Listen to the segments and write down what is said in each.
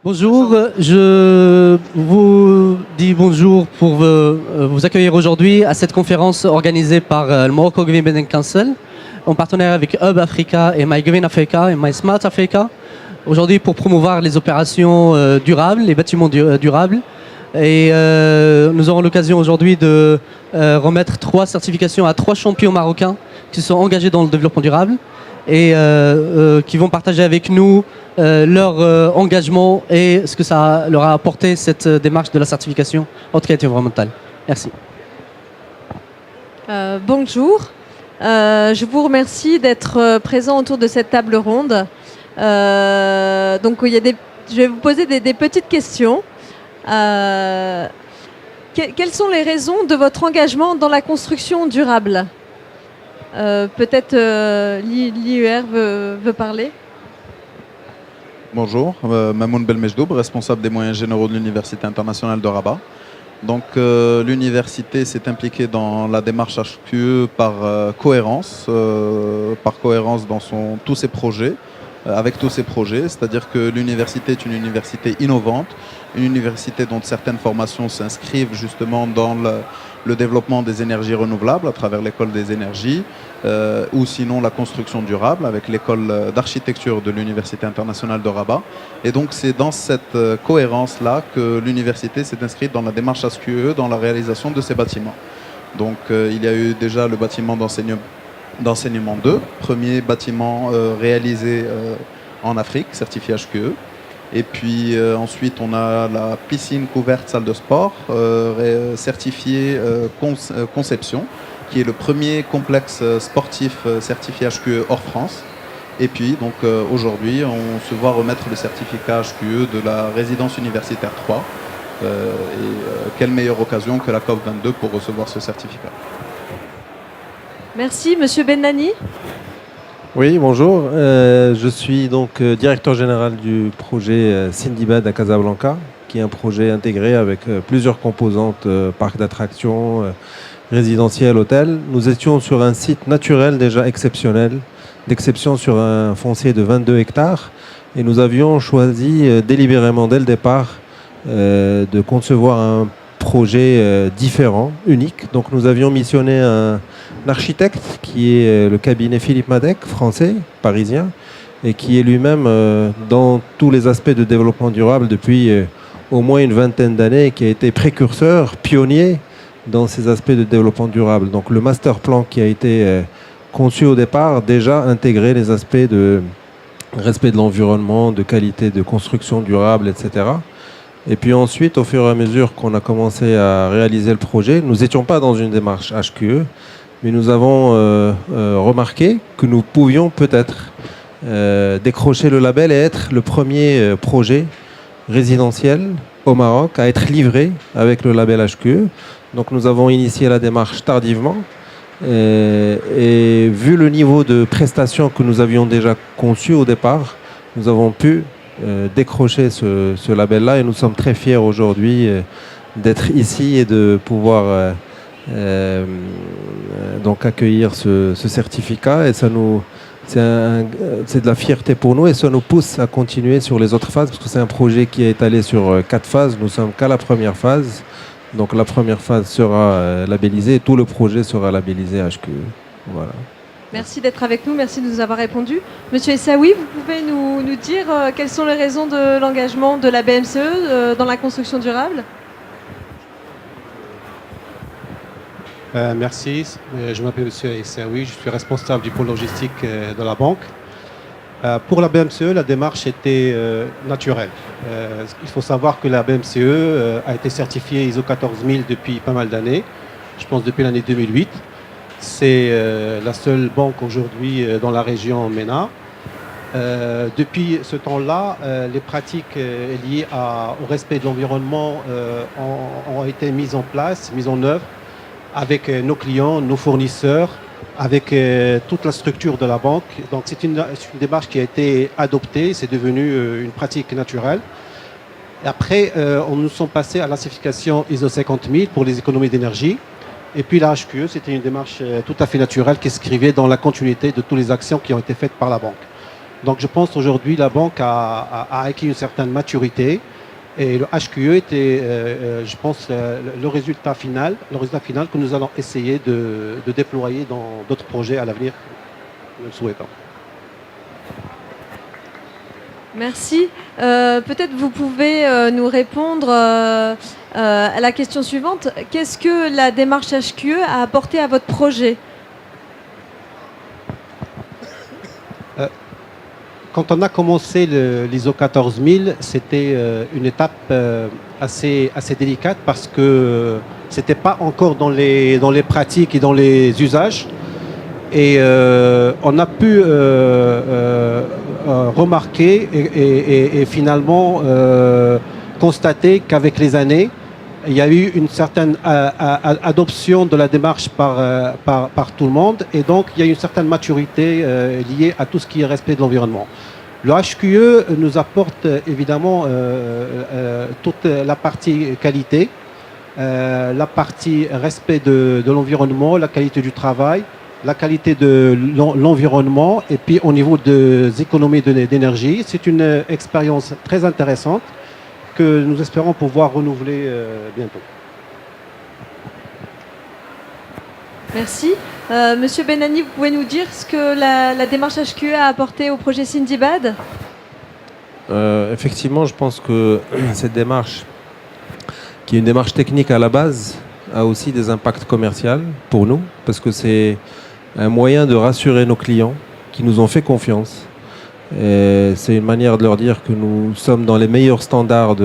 Bonjour, je vous dis bonjour pour vous accueillir aujourd'hui à cette conférence organisée par le Morocco Government Council en partenariat avec Hub Africa et My Green Africa et My Smart Africa. Aujourd'hui pour promouvoir les opérations durables, les bâtiments durables. Et nous aurons l'occasion aujourd'hui de remettre 3 certifications à 3 champions marocains qui sont engagés dans le développement durable et qui vont partager avec nous leur engagement et ce que ça leur a apporté cette démarche de la certification en qualité environnementale. Merci. Bonjour, je vous remercie d'être présent autour de cette table ronde. Donc je vais vous poser des petites questions. Quelles sont les raisons de votre engagement dans la construction durable? Peut-être l'IUR veut parler. Bonjour, Mamoun Belmejdoub, responsable des moyens généraux de l'Université internationale de Rabat. Donc l'université s'est impliquée dans la démarche HQE par cohérence dans tous ses projets, avec tous ses projets, c'est-à-dire que l'université est une université innovante, une université dont certaines formations s'inscrivent justement dans le développement des énergies renouvelables à travers l'école des énergies, ou sinon la construction durable avec l'école d'architecture de l'Université internationale de Rabat. Et donc c'est dans cette cohérence-là que l'université s'est inscrite dans la démarche HQE, dans la réalisation de ces bâtiments. Donc il y a eu déjà le bâtiment d'enseignement 2, premier bâtiment réalisé en Afrique, certifié HQE. Et puis ensuite, on a la piscine couverte salle de sport, certifiée Conception, qui est le premier complexe sportif certifié HQE hors France. Et puis, donc aujourd'hui, on se voit remettre le certificat HQE de la résidence universitaire 3. Quelle meilleure occasion que la COP22 pour recevoir ce certificat. Merci, Monsieur Bennani. Oui, bonjour. Je suis donc directeur général du projet Sindibad à Casablanca, qui est un projet intégré avec plusieurs composantes, parc d'attractions, résidentiel, hôtel. Nous étions sur un site naturel déjà exceptionnel, d'exception sur un foncier de 22 hectares. Et nous avions choisi délibérément dès le départ de concevoir un projet différent, unique. Donc nous avions missionné un architecte qui est le cabinet Philippe Madec, français, parisien, et qui est lui-même dans tous les aspects de développement durable depuis au moins une vingtaine d'années, et qui a été précurseur, pionnier dans ces aspects de développement durable. Donc le master plan qui a été conçu au départ déjà intégrait les aspects de respect de l'environnement, de qualité de construction durable, etc. Et puis ensuite, au fur et à mesure qu'on a commencé à réaliser le projet, nous n'étions pas dans une démarche HQE, mais nous avons remarqué que nous pouvions peut-être décrocher le label et être le premier projet résidentiel au Maroc à être livré avec le label HQE. Donc nous avons initié la démarche tardivement et vu le niveau de prestation que nous avions déjà conçu au départ, nous avons pu décrocher ce label-là et nous sommes très fiers aujourd'hui d'être ici et de pouvoir donc accueillir ce certificat. Et c'est de la fierté pour nous et ça nous pousse à continuer sur les autres phases parce que c'est un projet qui est étalé sur 4 phases. Nous sommes qu'à la première phase. Donc la première phase sera labellisée et tout le projet sera labellisé HQE. Voilà. Merci d'être avec nous, merci de nous avoir répondu. Monsieur Essaoui, vous pouvez nous dire quelles sont les raisons de l'engagement de la BMCE dans la construction durable? Merci, je m'appelle Monsieur Essaoui, je suis responsable du pôle logistique de la banque. Pour la BMCE, la démarche était naturelle. Il faut savoir que la BMCE a été certifiée ISO 14000 depuis pas mal d'années, je pense depuis l'année 2008. C'est la seule banque aujourd'hui dans la région MENA. Depuis ce temps-là, les pratiques liées au respect de l'environnement ont été mises en place, mises en œuvre avec nos clients, nos fournisseurs, avec toute la structure de la banque. Donc c'est une démarche qui a été adoptée, c'est devenu une pratique naturelle. Et après, nous sommes passés à la certification ISO 50000 pour les économies d'énergie. Et puis la HQE, c'était une démarche tout à fait naturelle qui s'inscrivait dans la continuité de toutes les actions qui ont été faites par la banque. Donc je pense qu'aujourd'hui la banque a acquis une certaine maturité et le HQE était, je pense, le résultat final que nous allons essayer de déployer dans d'autres projets à l'avenir, nous le souhaitons. Merci. Peut-être vous pouvez nous répondre à la question suivante. Qu'est-ce que la démarche HQE a apporté à votre projet ? Quand on a commencé l'ISO 14000, c'était une étape assez délicate parce que c'était pas encore dans les pratiques et dans les usages. Et on a pu remarquer et finalement constater qu'avec les années, il y a eu une certaine adoption de la démarche par tout le monde et donc il y a une certaine maturité liée à tout ce qui est respect de l'environnement. Le HQE nous apporte évidemment toute la partie qualité, la partie respect de l'environnement, la qualité du travail, la qualité de l'environnement et puis au niveau des économies d'énergie. C'est une expérience très intéressante que nous espérons pouvoir renouveler bientôt. Merci. Monsieur Benani, vous pouvez nous dire ce que la démarche HQE a apporté au projet Sindibad ? Effectivement, je pense que cette démarche, qui est une démarche technique à la base, a aussi des impacts commerciaux pour nous, parce que c'est un moyen de rassurer nos clients qui nous ont fait confiance. Et c'est une manière de leur dire que nous sommes dans les meilleurs standards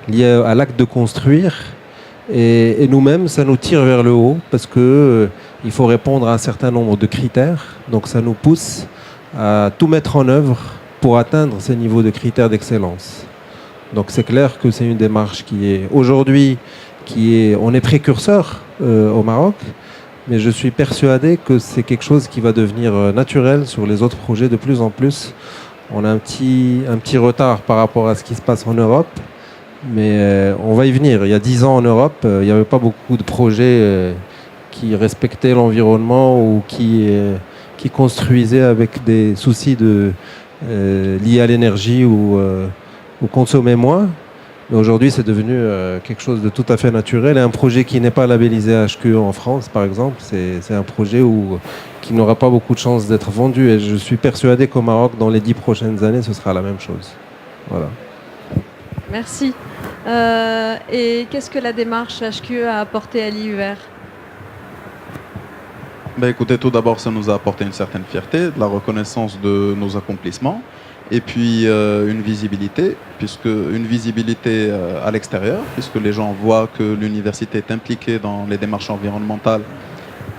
liés à l'acte de construire. Et nous-mêmes, ça nous tire vers le haut parce que il faut répondre à un certain nombre de critères. Donc ça nous pousse à tout mettre en œuvre pour atteindre ces niveaux de critères d'excellence. Donc c'est clair que c'est une démarche qui est aujourd'hui, on est précurseur au Maroc, mais je suis persuadé que c'est quelque chose qui va devenir naturel sur les autres projets de plus en plus. On a un petit retard par rapport à ce qui se passe en Europe, mais on va y venir. Il y a 10 ans en Europe, il n'y avait pas beaucoup de projets qui respectaient l'environnement ou qui construisaient avec des soucis liés à l'énergie ou consommer moins. Mais aujourd'hui, c'est devenu quelque chose de tout à fait naturel. Et un projet qui n'est pas labellisé HQE en France, par exemple, c'est un projet qui n'aura pas beaucoup de chances d'être vendu. Et je suis persuadé qu'au Maroc, dans les 10 prochaines années, ce sera la même chose. Voilà. Merci. Et qu'est-ce que la démarche HQE a apporté à l'IUR ? Écoutez, tout d'abord, ça nous a apporté une certaine fierté, de la reconnaissance de nos accomplissements. Et puis une visibilité à l'extérieur, puisque les gens voient que l'université est impliquée dans les démarches environnementales,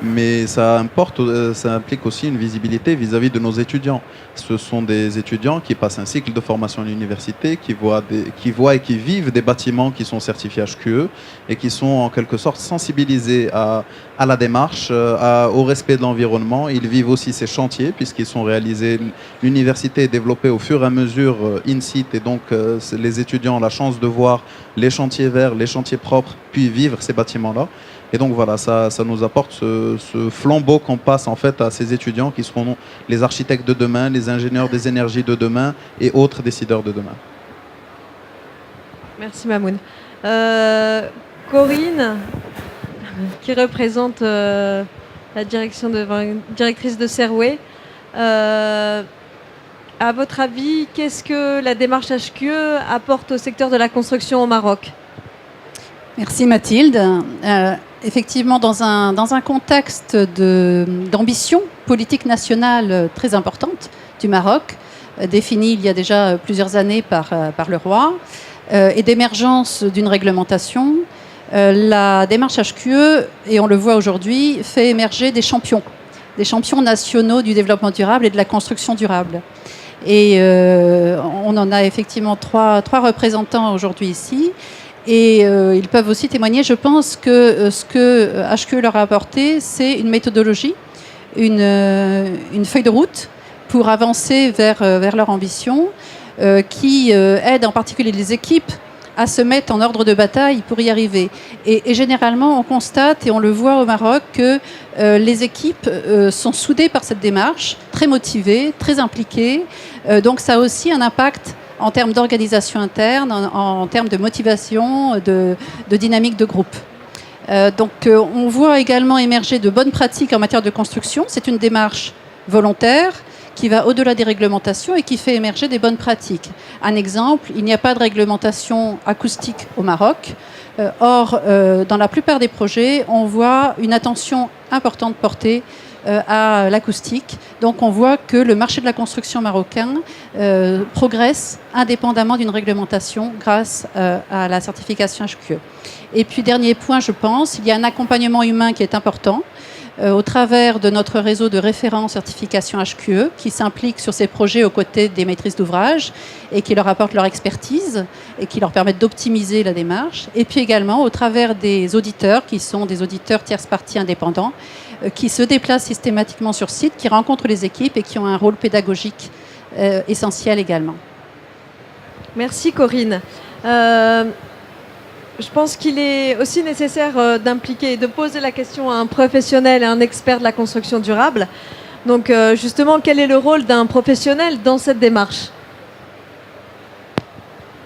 mais ça implique aussi une visibilité vis-à-vis de nos étudiants. Ce sont des étudiants qui passent un cycle de formation à l'université, qui voient et qui vivent des bâtiments qui sont certifiés HQE et qui sont en quelque sorte sensibilisés à la démarche, au respect de l'environnement. Ils vivent aussi ces chantiers puisqu'ils sont réalisés. L'université est développée au fur et à mesure in situ et donc les étudiants ont la chance de voir les chantiers verts, les chantiers propres, puis vivre ces bâtiments-là. Et donc voilà, ça nous apporte ce flambeau qu'on passe en fait à ces étudiants qui seront les architectes de demain, les ingénieurs des énergies de demain et autres décideurs de demain. Merci Mamoun. Corinne, qui représente la directrice de Serway. À votre avis, qu'est-ce que la démarche HQE apporte au secteur de la construction au Maroc ? Merci Mathilde. Effectivement, dans un contexte d'ambition politique nationale très importante du Maroc, définie il y a déjà plusieurs années par le roi, et d'émergence d'une réglementation, la démarche HQE, et on le voit aujourd'hui, fait émerger des champions nationaux du développement durable et de la construction durable. Et on en a effectivement trois représentants aujourd'hui ici. Et ils peuvent aussi témoigner, je pense, que ce que HQE leur a apporté, c'est une méthodologie, une feuille de route pour avancer vers leur ambition, qui aide en particulier les équipes à se mettre en ordre de bataille pour y arriver. Et généralement, on constate, et on le voit au Maroc, que les équipes sont soudées par cette démarche, très motivées, très impliquées. Donc ça a aussi un impact en termes d'organisation interne, en termes de motivation, de dynamique de groupe. On voit également émerger de bonnes pratiques en matière de construction. C'est une démarche volontaire qui va au-delà des réglementations et qui fait émerger des bonnes pratiques. Un exemple, il n'y a pas de réglementation acoustique au Maroc. Or, dans la plupart des projets, on voit une attention importante portée à l'acoustique. Donc on voit que le marché de la construction marocain progresse indépendamment d'une réglementation grâce à la certification HQE. Et puis dernier point, je pense, il y a un accompagnement humain qui est important au travers de notre réseau de référents certification HQE qui s'impliquent sur ces projets aux côtés des maîtrises d'ouvrage et qui leur apportent leur expertise et qui leur permettent d'optimiser la démarche. Et puis également au travers des auditeurs qui sont des auditeurs tierces parties indépendants qui se déplacent systématiquement sur site, qui rencontrent les équipes et qui ont un rôle pédagogique essentiel également. Merci Corinne. Je pense qu'il est aussi nécessaire d'impliquer et de poser la question à un professionnel et un expert de la construction durable. Donc justement, quel est le rôle d'un professionnel dans cette démarche ?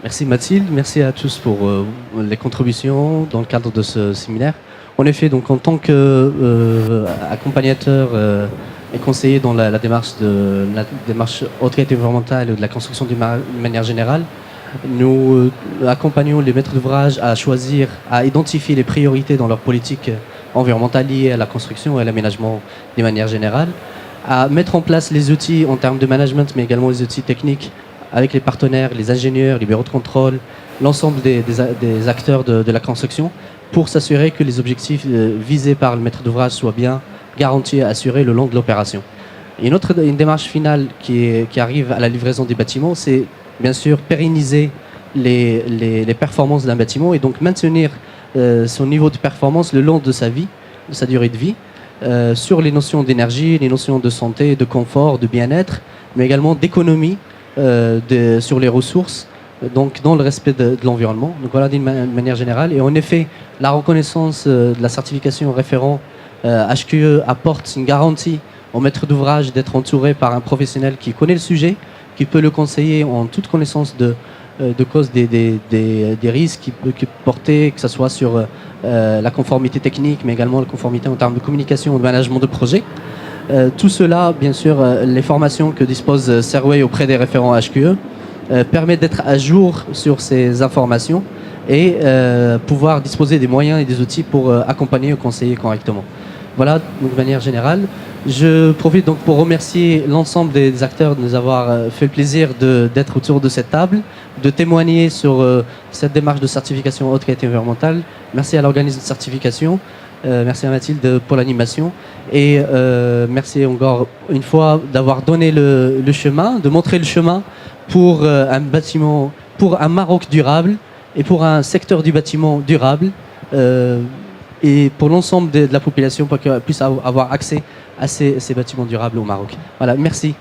Merci Mathilde, merci à tous pour les contributions dans le cadre de ce séminaire. En effet, donc en tant qu'accompagnateur et conseiller dans la démarche haute qualité environnementale et de la construction d'une manière générale, nous accompagnons les maîtres d'ouvrage à choisir, à identifier les priorités dans leur politique environnementale liée à la construction et à l'aménagement de manière générale, à mettre en place les outils en termes de management, mais également les outils techniques avec les partenaires, les ingénieurs, les bureaux de contrôle, l'ensemble des acteurs de la construction, pour s'assurer que les objectifs visés par le maître d'ouvrage soient bien garantis et assurés le long de l'opération. Une démarche finale qui arrive à la livraison des bâtiments, c'est bien sûr pérenniser les performances d'un bâtiment et donc maintenir son niveau de performance le long de sa vie, de sa durée de vie, sur les notions d'énergie, les notions de santé, de confort, de bien-être, mais également d'économie sur les ressources, donc dans le respect de l'environnement. Donc voilà d'une manière générale. Et en effet, la reconnaissance de la certification référent HQE apporte une garantie au maître d'ouvrage d'être entouré par un professionnel qui connaît le sujet, qui peut le conseiller en toute connaissance de cause des risques qu'il peut porter, que ce soit sur la conformité technique, mais également la conformité en termes de communication et de management de projet. Tout cela, bien sûr, les formations que dispose Serway auprès des référents HQE permet d'être à jour sur ces informations et pouvoir disposer des moyens et des outils pour accompagner et conseiller correctement. Voilà, de manière générale. Je profite donc pour remercier l'ensemble des acteurs de nous avoir fait le plaisir d'être autour de cette table, de témoigner sur cette démarche de certification haute qualité environnementale. Merci à l'organisme de certification, merci à Mathilde pour l'animation et merci encore une fois d'avoir donné le chemin, de montrer le chemin pour un bâtiment, pour un Maroc durable et pour un secteur du bâtiment durable. Et pour l'ensemble de la population pour qu'elle puisse avoir accès à ces bâtiments durables au Maroc. Voilà, merci.